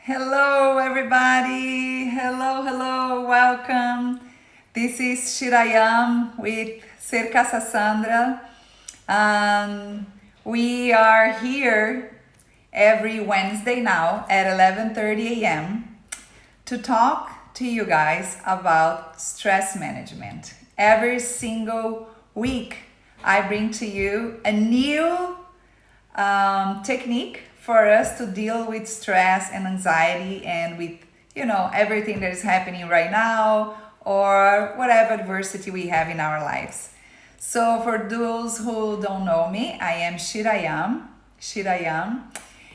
Hello, everybody. Hello, welcome. This is Shirayam with Cerca Sandra. We are here every Wednesday now at 11:30 a.m. to talk to you guys about stress management. Every single week, I bring to you a new technique for us to deal with stress and anxiety and with everything that is happening right now or whatever adversity we have in our lives. So for those who don't know me, I am Shirayam,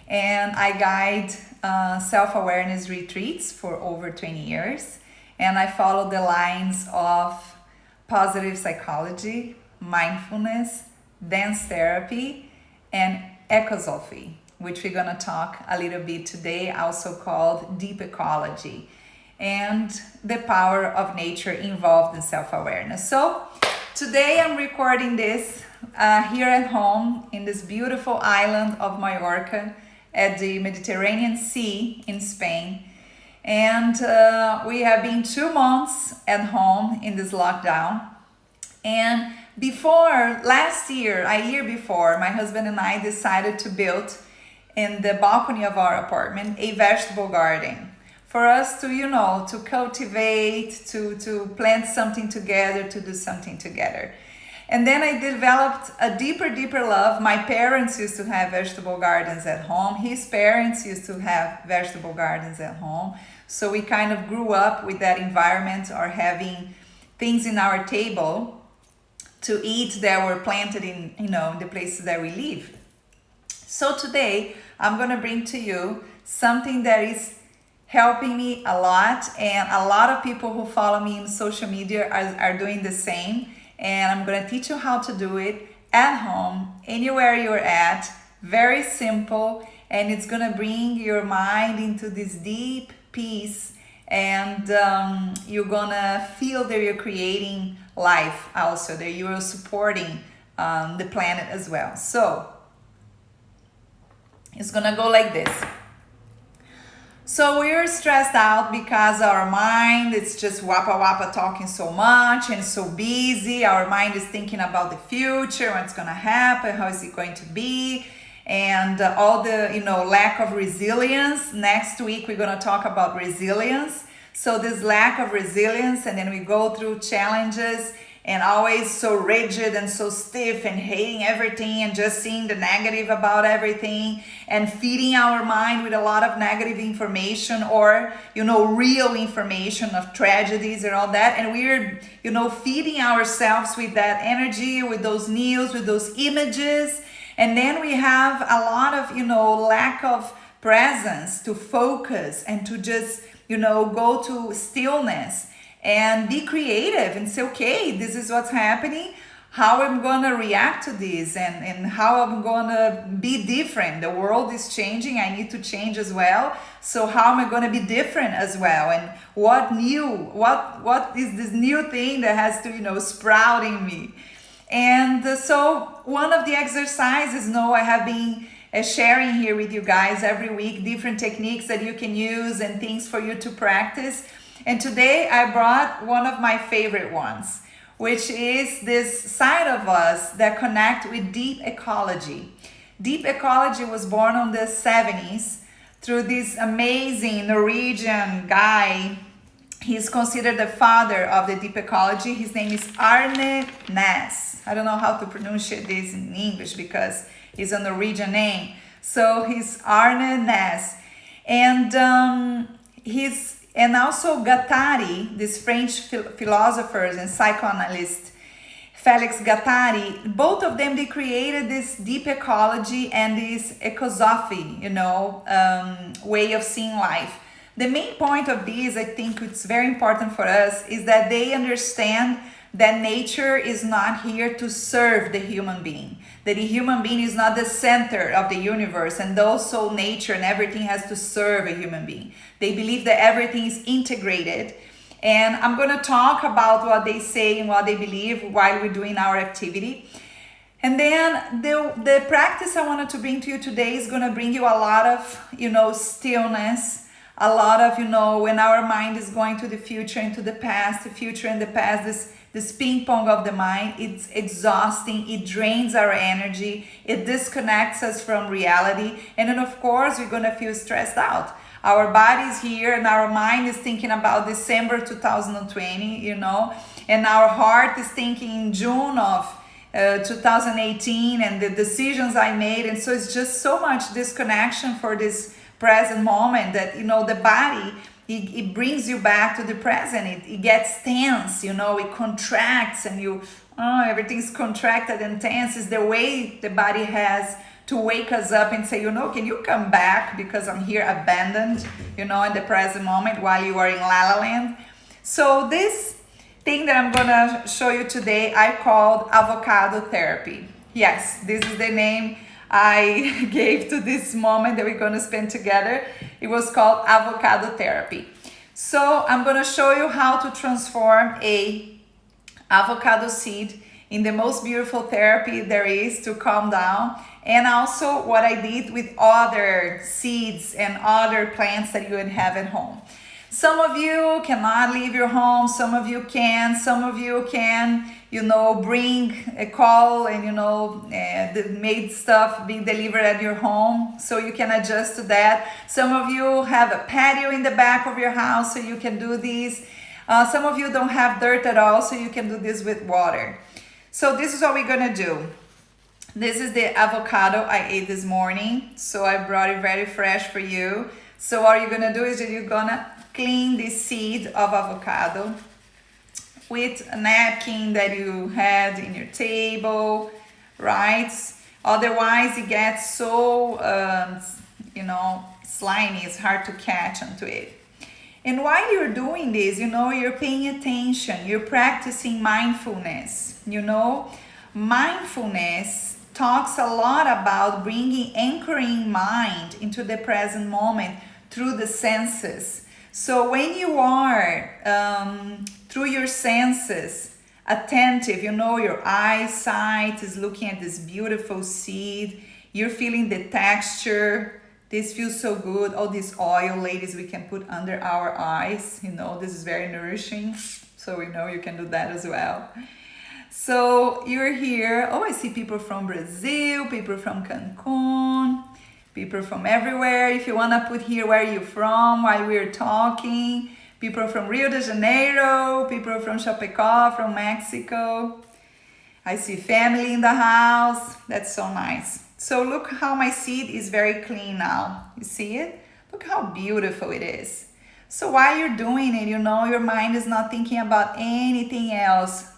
and I guide self-awareness retreats for over 20 years, and I follow the lines of positive psychology, mindfulness, dance therapy, and ecosophy, which we're going to talk a little bit today, also called deep ecology, and the power of nature involved in self-awareness. So today I'm recording this here at home in this beautiful island of Mallorca at the Mediterranean Sea in Spain. And we have been 2 months at home in this lockdown. And last year, a year before, my husband and I decided to build in the balcony of our apartment a vegetable garden for us to cultivate, to plant something together, to do something together. And then I developed a deeper love. My parents used to have vegetable gardens at home. His parents used to have vegetable gardens at home. So we kind of grew up with that environment, or having things in our table to eat that were planted in the places that we live. So today I'm going to bring to you something that is helping me a lot, and a lot of people who follow me in social media are doing the same. And I'm going to teach you how to do it at home, anywhere you're at. Very simple, and it's going to bring your mind into this deep peace, and you're gonna feel that you're creating life, also that you are supporting the planet as well. So it's gonna go like this. So we're stressed out because our mind is just wapa talking so much and so busy. Our mind is thinking about the future, what's gonna happen, how is it going to be, and all the lack of resilience. Next week we're going to talk about resilience. So this lack of resilience, and then we go through challenges and always so rigid and so stiff and hating everything and just seeing the negative about everything and feeding our mind with a lot of negative information, or real information of tragedies and all that. And we're feeding ourselves with that energy, with those news, with those images. And then we have a lot of, lack of presence to focus and to just, go to stillness and be creative and say, okay, this is what's happening. How I'm going to react to this, and how I'm going to be different. The world is changing. I need to change as well. So how am I going to be different as well? And what is this new thing that has to, sprout in me? And so one of the exercises, I have been sharing here with you guys every week, different techniques that you can use and things for you to practice. And today I brought one of my favorite ones, which is this side of us that connect with deep ecology. Deep ecology was born in the 70s through this amazing Norwegian guy. He's considered the father of the deep ecology. His name is Arne Næss. I don't know how to pronounce this in English because it's a Norwegian name. So he's Arne Næss. And also Guattari, this French philosophers and psychoanalyst, Felix Guattari, both of them, they created this deep ecology and this ecosophy, way of seeing life. The main point of this, I think it's very important for us, is that they understand that nature is not here to serve the human being, that the human being is not the center of the universe, and also nature and everything has to serve a human being. They believe that everything is integrated. And I'm going to talk about what they say and what they believe while we're doing our activity. And then the practice I wanted to bring to you today is going to bring you a lot of, stillness, a lot of, when our mind is going to the future and to the past, the future and the past, this ping pong of the mind, it's exhausting, it drains our energy, it disconnects us from reality, and then of course we're gonna feel stressed out. Our body's here and our mind is thinking about December 2020, and our heart is thinking in June of 2018 and the decisions I made. And so it's just so much disconnection for this present moment that, the body, it brings you back to the present. It gets tense, it contracts and everything's contracted and tense. Is the way the body has to wake us up and say, can you come back because I'm here abandoned, in the present moment while you are in La La Land. So this thing that I'm gonna show you today, I called avocado therapy. Yes, this is the name I gave to this moment that we're gonna spend together. It was called avocado therapy. So I'm gonna show you how to transform a avocado seed in the most beautiful therapy there is to calm down, and also what I did with other seeds and other plants that you would have at home. Some of you cannot leave your home, some of you can, some of you can, bring a call and, the made stuff being delivered at your home, so you can adjust to that. Some of you have a patio in the back of your house, so you can do this. Some of you don't have dirt at all, so you can do this with water. So this is what we're gonna do. This is the avocado I ate this morning, so I brought it very fresh for you. So what you're gonna do is that you're gonna clean the seed of avocado with a napkin that you had in your table, right? Otherwise it gets so, slimy, it's hard to catch onto it. And while you're doing this, you're paying attention, you're practicing mindfulness. Mindfulness talks a lot about anchoring mind into the present moment through the senses. So when you are, through your senses, attentive, your eyesight is looking at this beautiful seed, you're feeling the texture. This feels so good. All this oil, ladies, we can put under our eyes. This is very nourishing. So you can do that as well. So you're here. Oh, I see people from Brazil, people from Cancun, people from everywhere. If you want to put here where you're from while we're talking. People from Rio de Janeiro, people from Chapecó, from Mexico. I see family in the house. That's so nice. So look how my seed is very clean now. You see it? Look how beautiful it is. So while you're doing it, your mind is not thinking about anything else.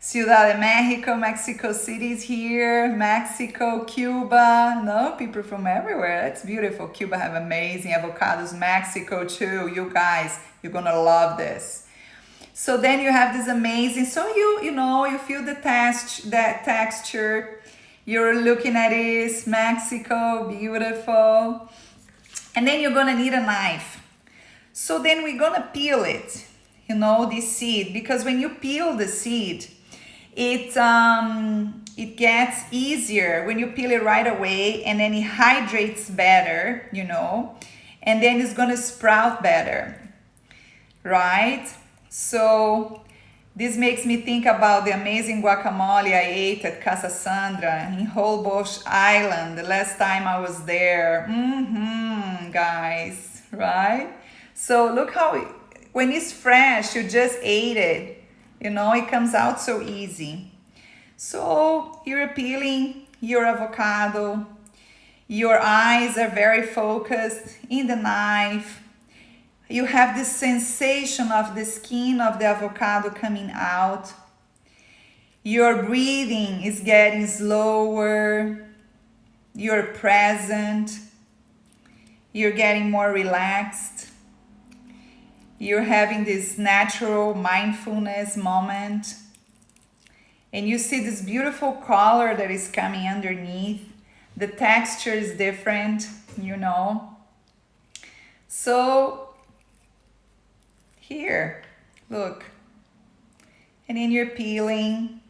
Ciudad de Mexico, Mexico City is here, Mexico, Cuba, people from everywhere. That's beautiful. Cuba have amazing avocados, Mexico too. You guys, you're gonna love this. So then you have this amazing, so you feel that texture. You're looking at this, Mexico, beautiful. And then you're gonna need a knife. So then we're gonna peel it, this seed, because when you peel the seed, it gets easier when you peel it right away, and then it hydrates better, and then it's gonna sprout better, right? So this makes me think about the amazing guacamole I ate at Casa Sandra in Holbox Island the last time I was there. Guys, right? So look how, when it's fresh, you just ate it. It comes out so easy. So you're peeling your avocado. Your eyes are very focused in the knife. You have this sensation of the skin of the avocado coming out. Your breathing is getting slower. You're present. You're getting more relaxed. You're having this natural mindfulness moment. And you see this beautiful color that is coming underneath. The texture is different, So here, look. And then you're peeling.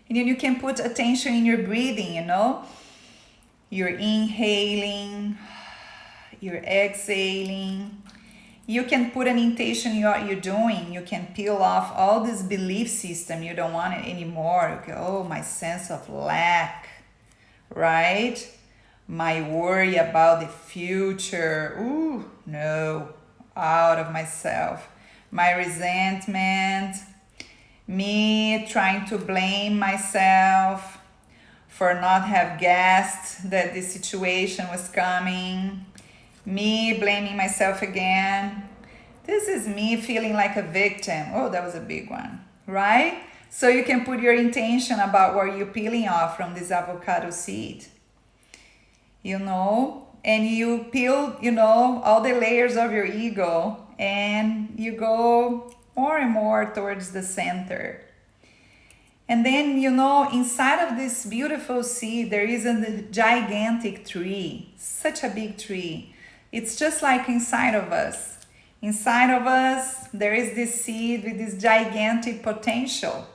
And then you can put attention in your breathing, You're inhaling, you're exhaling. You can put an intention in what you're doing. You can peel off all this belief system. You don't want it anymore. Okay, oh, my sense of lack, right? My worry about the future. Ooh, no, out of myself. My resentment, me trying to blame myself for not have guessed that this situation was coming, me blaming myself again. This is me feeling like a victim. Oh, that was a big one, right? So you can put your intention about what you're peeling off from this avocado seed, and you peel, all the layers of your ego, and you go more and more towards the center. And then, inside of this beautiful seed, there is a gigantic tree, such a big tree. It's just like inside of us. Inside of us, there is this seed with this gigantic potential.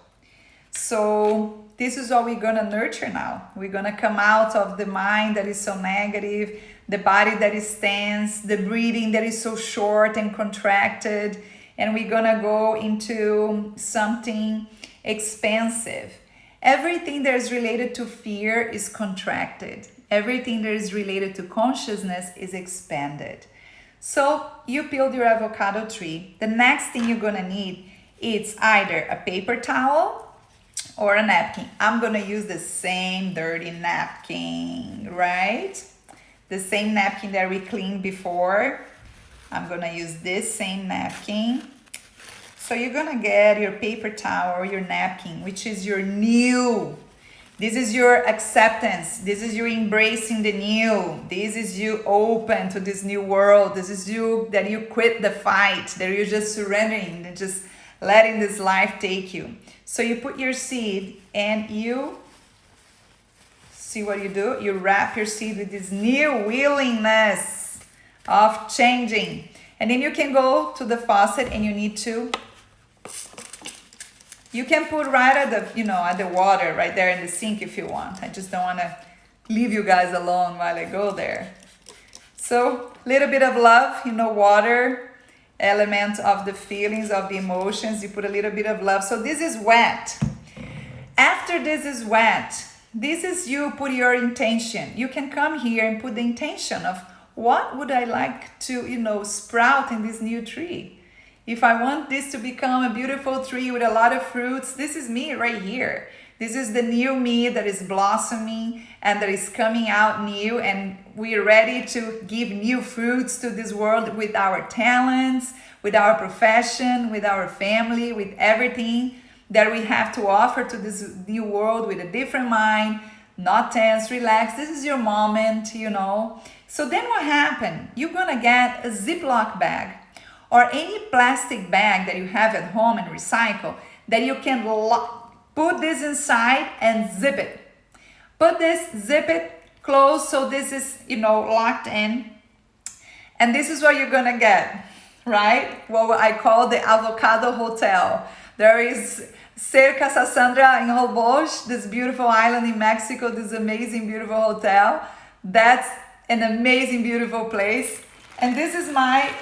So this is what we're going to nurture now. We're going to come out of the mind that is so negative, the body that is tense, the breathing that is so short and contracted, and we're going to go into something expansive. Everything that is related to fear is contracted. Everything that is related to consciousness is expanded. So you peeled your avocado tree. The next thing you're going to need is either a paper towel or a napkin. I'm going to use the same dirty napkin, right? The same napkin that we cleaned before. I'm going to use this same napkin. So you're going to get your paper towel or your napkin, which is your new. This is your acceptance. This is you embracing the new. This is you open to this new world. This is you that you quit the fight, that you're just surrendering and just letting this life take you. So you put your seed and you see what you do. You wrap your seed with this new willingness of changing. And then you can go to the faucet and you can put right at the water right there in the sink if you want. I just don't want to leave you guys alone while I go there. So a little bit of love, water, element of the feelings, of the emotions. You put a little bit of love. So this is wet. After this is wet, this is you put your intention. You can come here and put the intention of what would I like to, sprout in this new tree. If I want this to become a beautiful tree with a lot of fruits, this is me right here. This is the new me that is blossoming and that is coming out new, and we're ready to give new fruits to this world with our talents, with our profession, with our family, with everything that we have to offer to this new world with a different mind, not tense, relaxed. This is your moment, So then what happened? You're gonna get a Ziploc bag or any plastic bag that you have at home and recycle that you can put this inside and zip it. Zip it, close, so this is, locked in. And this is what you're gonna get, right? What I call the Avocado Hotel. There is Cerca Sassandra in Holbox, this beautiful island in Mexico, this amazing, beautiful hotel. That's an amazing, beautiful place. And this is my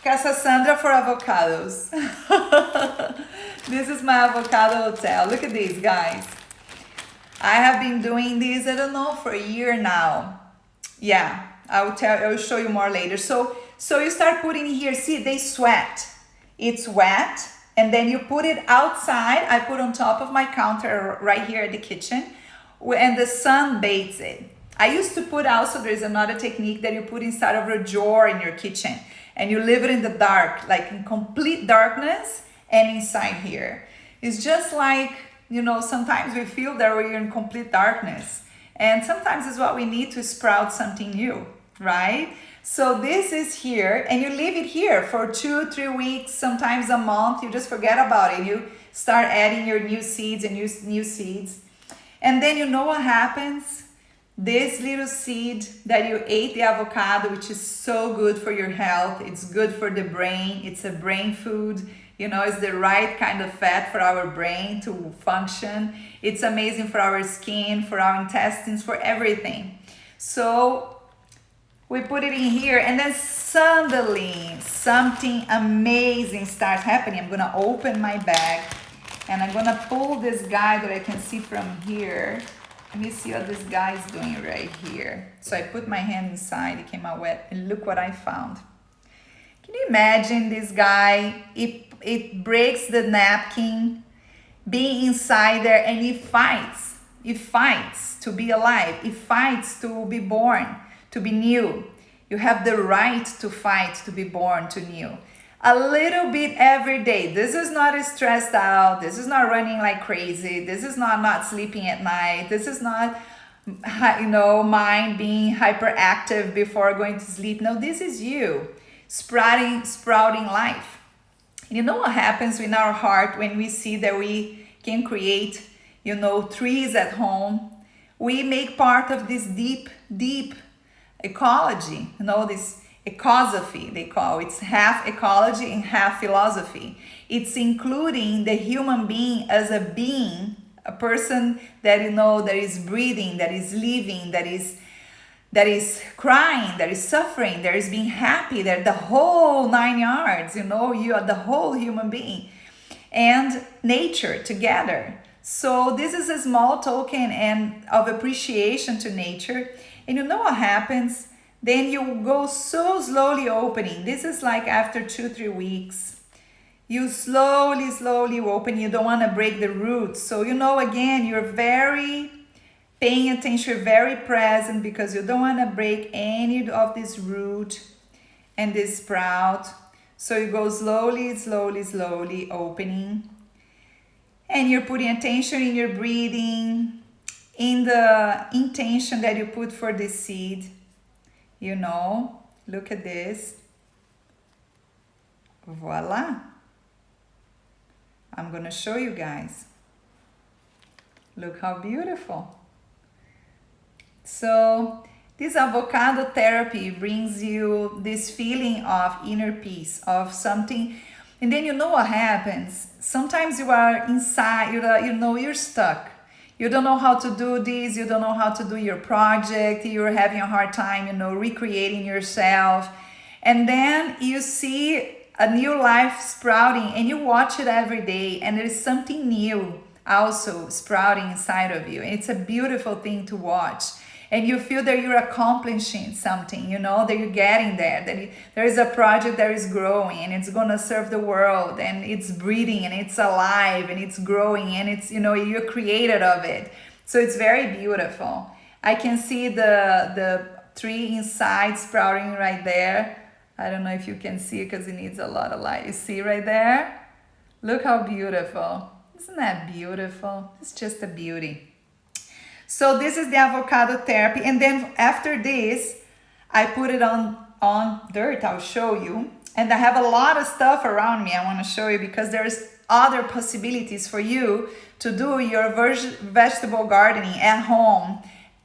Casa Sandra for avocados. This is my avocado hotel. Look at these, guys. I have been doing this, I don't know, for a year now. Yeah, I will show you more later. So you start putting here, see, they sweat. It's wet, and then you put it outside. I put on top of my counter right here at the kitchen, and the sun bathes it. I used to put also, there's another technique that you put inside of a jar in your kitchen. And you leave it in the dark, like in complete darkness and inside here. It's just like, sometimes we feel that we're in complete darkness. And sometimes it's what we need to sprout something new, right? So this is here, and you leave it here for 2-3 weeks, sometimes a month. You just forget about it. You start adding your new seeds and new seeds. And then what happens? This little seed that you ate, the avocado, which is so good for your health. It's good for the brain. It's a brain food. It's the right kind of fat for our brain to function. It's amazing for our skin, for our intestines, for everything. So we put it in here, and then suddenly something amazing starts happening. I'm gonna open my bag and I'm gonna pull this guy that I can see from here. Let me see what this guy is doing right here. So I put my hand inside, it came out wet, and look what I found. Can you imagine this guy? It breaks the napkin, being inside there, and he fights. He fights to be alive. He fights to be born, to be new. You have the right to fight to be born to new. A little bit every day. This is not stressed out. This is not running like crazy. This is not sleeping at night. This is not, mind being hyperactive before going to sleep. No, this is you sprouting life. And you know what happens in our heart when we see that we can create, trees at home? We make part of this deep ecology, this ecosophy, they call it. It's half ecology and half philosophy. It's including the human being as a being, a person that that is breathing, that is living, that is crying, that is suffering, that is being happy, that the whole 9 yards, you are the whole human being and nature together. So this is a small token and of appreciation to nature. And you know what happens? Then you go so slowly opening. This is like after 2-3 weeks. You slowly open. You don't want to break the roots. So again, you're very paying attention, you're very present, because you don't want to break any of this root and this sprout. So you go slowly opening. And you're putting attention in your breathing, in the intention that you put for the seed. Look at this. Voila. I'm going to show you guys. Look how beautiful. So this avocado therapy brings you this feeling of inner peace, of something. And then what happens? Sometimes you are inside, you're stuck. You don't know how to do this. You don't know how to do your project. You're having a hard time, recreating yourself. And then you see a new life sprouting and you watch it every day. And there is something new also sprouting inside of you. And it's a beautiful thing to watch. And you feel that you're accomplishing something, that you're getting there, that there is a project that is growing and it's going to serve the world, and it's breathing and it's alive and it's growing and it's, you're created of it. So it's very beautiful. I can see the tree inside sprouting right there. I don't know if you can see it because it needs a lot of light. You see right there? Look how beautiful. Isn't that beautiful? It's just a beauty. So this is the avocado therapy. And then after this, I put it on dirt. I'll show you. And I have a lot of stuff around me I want to show you, because there's other possibilities for you to do your vegetable gardening at home,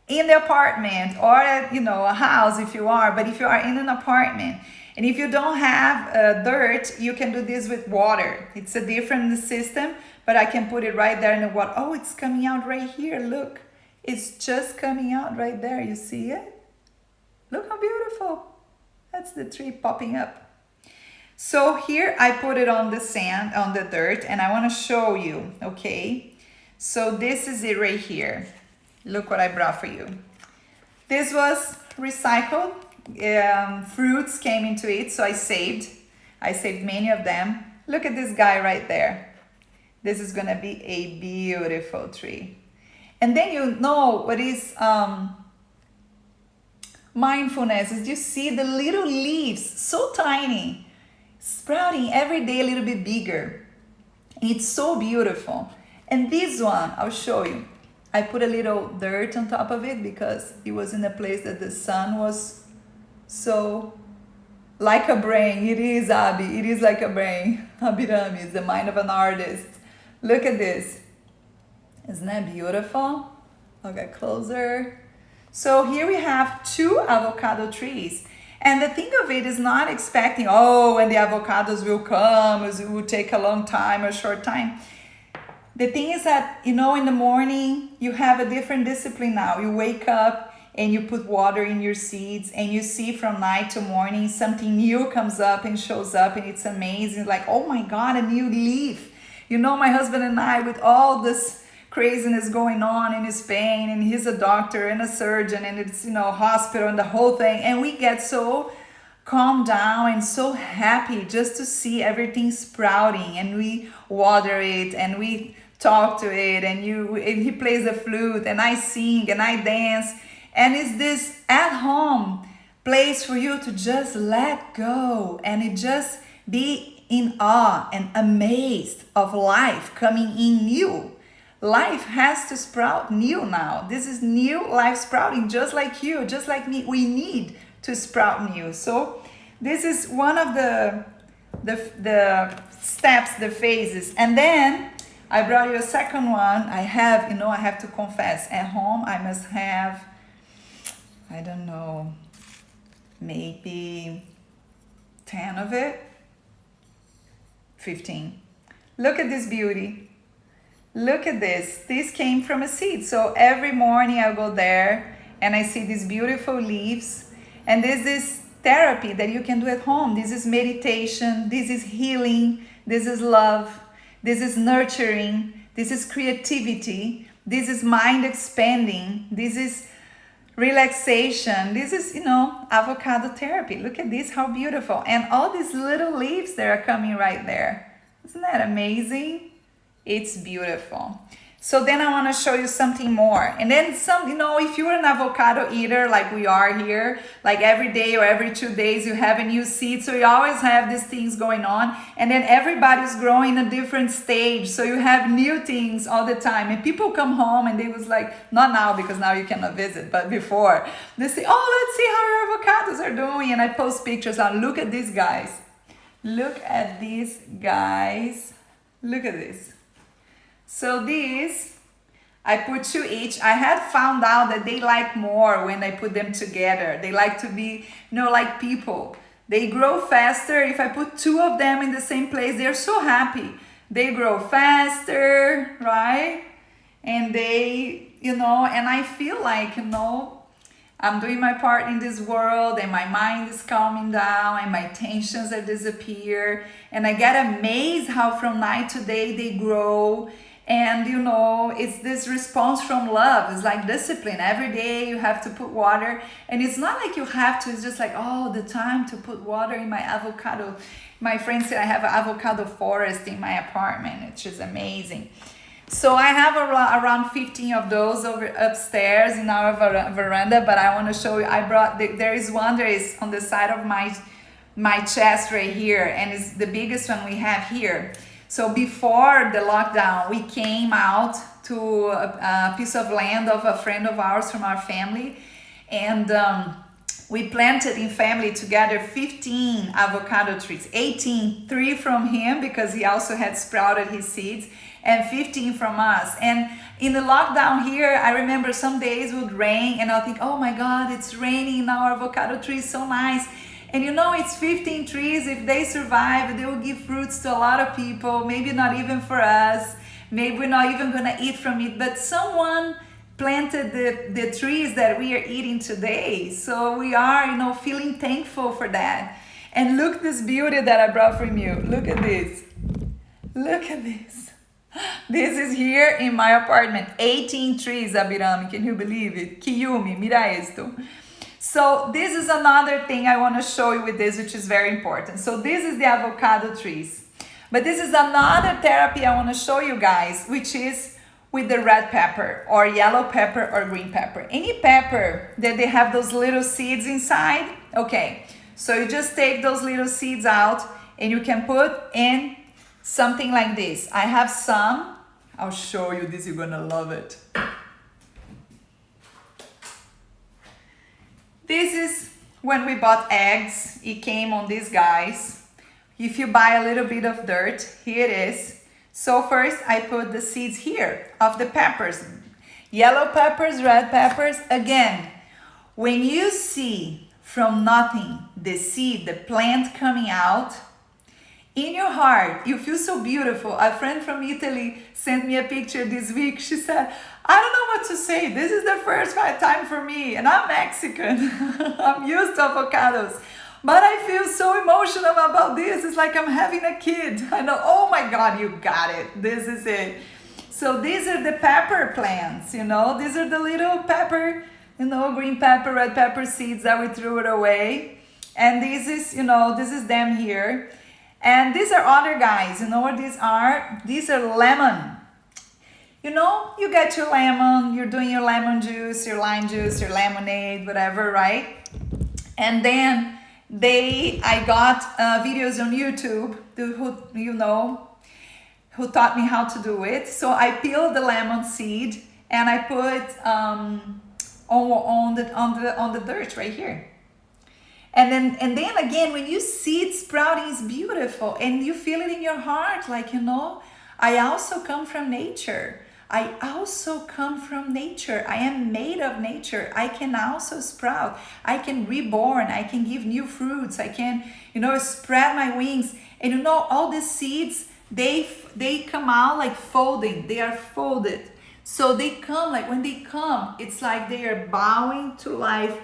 in the apartment, or at a house if you are. But if you are in an apartment, and if you don't have dirt, you can do this with water. It's a different system, but I can put it right there in the water. Oh, it's coming out right here. Look. It's just coming out right there. You see it? Look how beautiful. That's the tree popping up. So here I put it on the sand, on the dirt, and I want to show you, okay? So this is it right here. Look what I brought for you. This was recycled. Fruits came into it, so I saved many of them. Look at this guy right there. This is going to be a beautiful tree. And then what is mindfulness is you see the little leaves, so tiny, sprouting every day a little bit bigger. And it's so beautiful. And this one, I'll show you. I put a little dirt on top of it because it was in a place that the sun was so like a brain. It is, Abby. It is like a brain. Abhirami is the mind of an artist. Look at this. Isn't that beautiful? I'll get closer. So here we have 2 avocado trees. And the thing of it is not expecting, when the avocados will come, it will take a long time or a short time. The thing is that, in the morning, you have a different discipline now. You wake up and you put water in your seeds, and you see from night to morning something new comes up and shows up, and it's amazing. Like, oh my God, a new leaf. You know, my husband and I, with all this craziness going on in Spain, and he's a doctor and a surgeon, and it's, you know, hospital and the whole thing, and we get so calmed down and so happy just to see everything sprouting, and we water it and we talk to it, and he plays the flute and I sing and I dance, and it's this at home place for you to just let go and it just be in awe and amazed of life coming in new. Life has to sprout new now. This is new life sprouting, just like you, just like me. We need to sprout new. So this is one of the steps, the phases. And then I brought you a second one. I have to confess, at home I must have, I don't know, maybe 10 of it, 15. Look at this beauty. Look at this. This came from a seed. So every morning I go there and I see these beautiful leaves. And there's this therapy that you can do at home. This is meditation. This is healing. This is love. This is nurturing. This is creativity. This is mind expanding. This is relaxation. This is, avocado therapy. Look at this, how beautiful. And all these little leaves that are coming right there. Isn't that amazing? It's beautiful. So then I want to show you something more. And then if you're an avocado eater like we are here, like every day or every 2 days you have a new seed. So you always have these things going on. And then everybody's growing a different stage. So you have new things all the time. And people come home and they was like, not now because now you cannot visit, but before. They say, oh, let's see how your avocados are doing. And I post pictures on, look at these guys. Look at these guys. Look at this. So these, I put 2 each. I had found out that they like more when I put them together. They like to be, like people. They grow faster. If I put 2 of them in the same place, they're so happy. They grow faster, right? And they, and I feel like, I'm doing my part in this world, and my mind is calming down, and my tensions are disappear. And I get amazed how from night to day they grow. And it's this response from love. It's like discipline. Every day you have to put water. And it's not like you have to, it's just like, the time to put water in my avocado. My friend said I have an avocado forest in my apartment, which is amazing. So I have around 15 of those over upstairs in our veranda, but I want to show you, there is one that is on the side of my chest right here, and it's the biggest one we have here. So before the lockdown, we came out to a piece of land of a friend of ours from our family, and we planted in family together 15 avocado trees, 18, 3 from him because he also had sprouted his seeds, and 15 from us. And in the lockdown here, I remember some days would rain and I'll think, oh my God, it's raining now, our avocado tree is so nice. And it's 15 trees. If they survive, they will give fruits to a lot of people, maybe not even for us. Maybe we're not even gonna eat from it, but someone planted the trees that we are eating today. So we are, feeling thankful for that. And look this beauty that I brought from you. Look at this. Look at this. This is here in my apartment. 18 trees, Abirami. Can you believe it? Kiyumi, mira esto. So this is another thing I want to show you with this, which is very important. So this is the avocado trees. But this is another therapy I want to show you guys, which is with the red pepper or yellow pepper or green pepper. Any pepper that they have those little seeds inside. Okay, so you just take those little seeds out and you can put in something like this. I have some. I'll show you this. You're going to love it. This is when we bought eggs. It came on these guys. If you buy a little bit of dirt, here it is. So first I put the seeds here of the peppers. Yellow peppers, red peppers. Again, when you see from nothing the seed, the plant coming out, In your heart, you feel so beautiful. A friend from Italy sent me a picture this week. She said, I don't know what to say. This is the first time for me, and I'm Mexican. I'm used to avocados. But I feel so emotional about this. It's like I'm having a kid. I know, oh my God, you got it. This is it. So these are the pepper plants, you know. These are the little pepper, you know, green pepper, red pepper seeds that we threw it away. And this is, you know, this is them here. And these are other guys. You know what these are? These are lemon. You know, you get your lemon, you're doing your lemon juice, your lime juice, your lemonade, whatever, right? And then I got videos on YouTube who taught me how to do it. So I peeled the lemon seed and I put on the dirt right here. And then again, when you see it sprouting, it's beautiful, and you feel it in your heart, like, you know, I also come from nature. I also come from nature. I am made of nature. I can also sprout. I can reborn. I can give new fruits. I can, you know, spread my wings. And you know, all these seeds, they come out like folding. They are folded. So they come, like when they come, it's like they are bowing to life,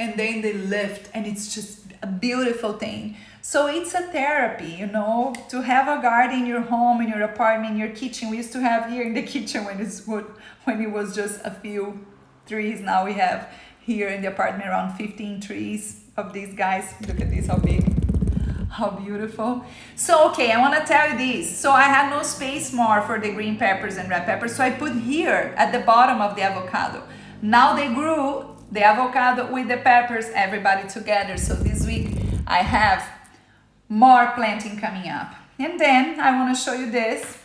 and then they lift, and it's just a beautiful thing. So it's a therapy, you know, to have a garden in your home, in your apartment, in your kitchen. We used to have here in the kitchen when it was just a few trees. Now we have here in the apartment around 15 trees of these guys. Look at this, how big, how beautiful. So, okay, I want to tell you this. So I had no space more for the green peppers and red peppers. So I put here at the bottom of the avocado. Now they grew the avocado with the peppers, everybody together. So this week I have more planting coming up. And then I want to show you this.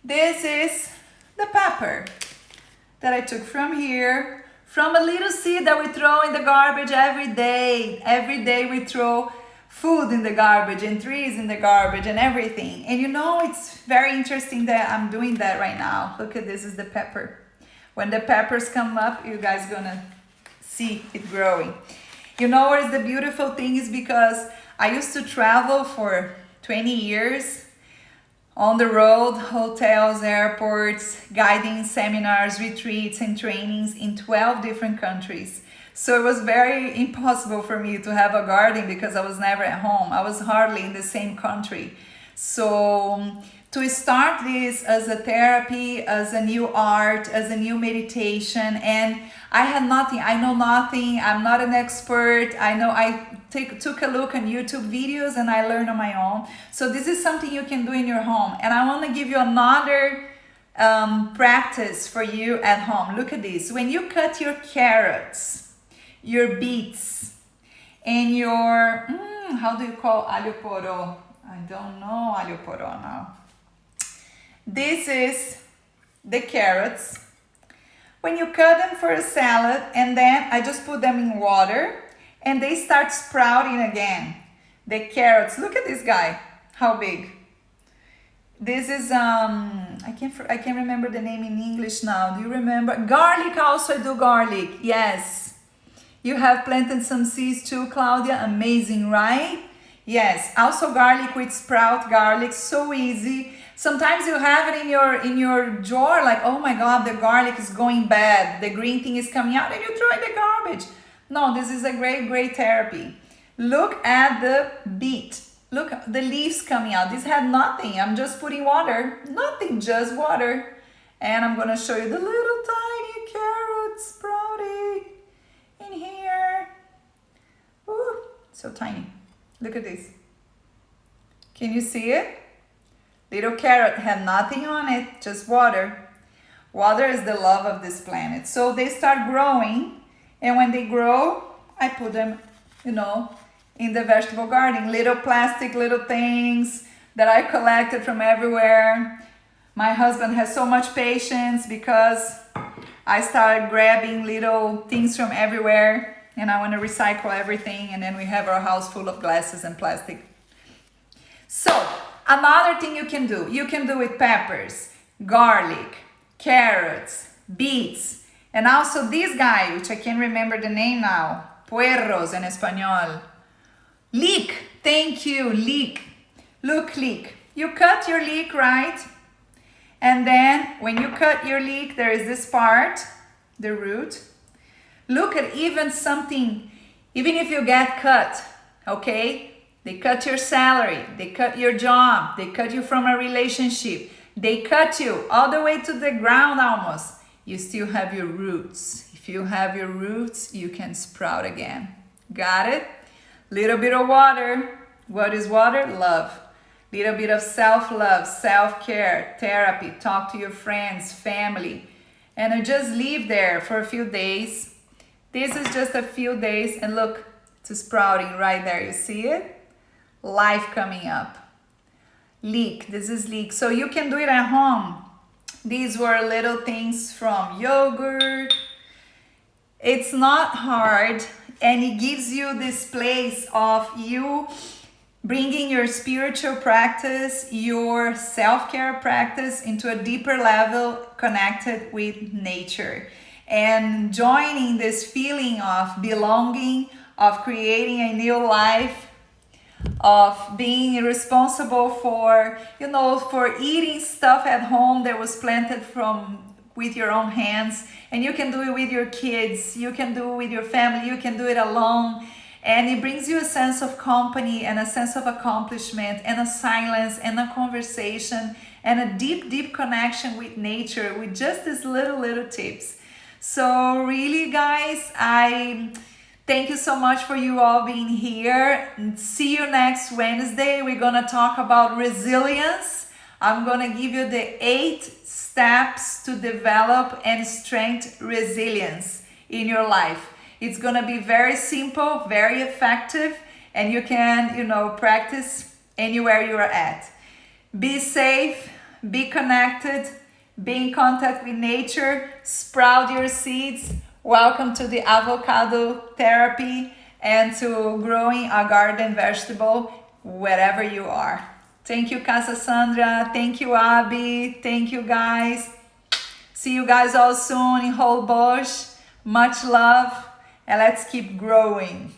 This is the pepper that I took from here, from a little seed that we throw in the garbage every day. Every day we throw food in the garbage and trees in the garbage and everything. And you know, it's very interesting that I'm doing that right now. Look at this, is the pepper. When the peppers come up, you guys gonna see it growing. You know what is the beautiful thing is, because I used to travel for 20 years on the road, hotels, airports, guiding seminars, retreats, and trainings in 12 different countries. So it was very impossible for me to have a garden because I was never at home. I was hardly in the same country. So to start this as a therapy, as a new art, as a new meditation, and I had nothing, I know nothing, I'm not an expert. I know I took a look on YouTube videos and I learned on my own. So this is something you can do in your home. And I want to give you another practice for you at home. Look at this. When you cut your carrots, your beets, and your, how do you call alho poró? I don't know alho poró now. This is the carrots. When you cut them for a salad, and then I just put them in water and they start sprouting again. The carrots, look at this guy, how big. This is, I can't remember the name in English now. Do you remember? Garlic also, I do garlic, yes. You have planted some seeds too, Claudia, amazing, right? Yes, also garlic with sprout garlic, so easy. Sometimes you have it in your jar, like, oh my God, the garlic is going bad. The green thing is coming out and you throw it in the garbage. No, this is a great therapy. Look at the beet. Look, the leaves coming out. This had nothing. I'm just putting water. Nothing, just water. And I'm going to show you the little tiny carrots sprouting in here. Ooh, so tiny. Look at this. Can you see it? Little carrot had nothing on it, just water. Water is the love of this planet. So they start growing, and when they grow, I put them, you know, in the vegetable garden. Little plastic, little things that I collected from everywhere. My husband has so much patience because I started grabbing little things from everywhere, and I want to recycle everything, and then we have our house full of glasses and plastic. So, another thing you can do with peppers, garlic, carrots, beets, and also this guy, which I can't remember the name now, puerros in Espanol. Leek, Thank you, leek. Look, leek. You cut your leek, right? And then when you cut your leek, there is this part, the root. Look at even something, even if you get cut, okay? They cut your salary, they cut your job, they cut you from a relationship, they cut you all the way to the ground almost. You still have your roots. If you have your roots, you can sprout again. Got it? Little bit of water. What is water? Love. Little bit of self-love, self-care, therapy, talk to your friends, family, and I just leave there for a few days. This is just a few days, and look, it's sprouting right there. You see it? Life coming up. Leek, this is leek. So you can do it at home. These were little things from yogurt. It's not hard, and it gives you this place of you bringing your spiritual practice, your self-care practice into a deeper level connected with nature, and joining this feeling of belonging, of creating a new life, of being responsible for, for eating stuff at home that was planted with your own hands. And you can do it with your kids, you can do it with your family, you can do it alone. And it brings you a sense of company and a sense of accomplishment and a silence and a conversation and a deep, deep connection with nature with just these little tips. So really, guys, I thank you so much for you all being here. See you next Wednesday. We're going to talk about resilience. I'm going to give you the 8 steps to develop and strengthen resilience in your life. It's going to be very simple, very effective, and you can, practice anywhere you are at. Be safe, be connected, be in contact with nature, sprout your seeds. Welcome to the avocado therapy and to growing a garden vegetable wherever you are. Thank you, Casa Sandra. Thank you, Abby. Thank you, guys. See you guys all soon in Whole Bush. Much love. And let's keep growing.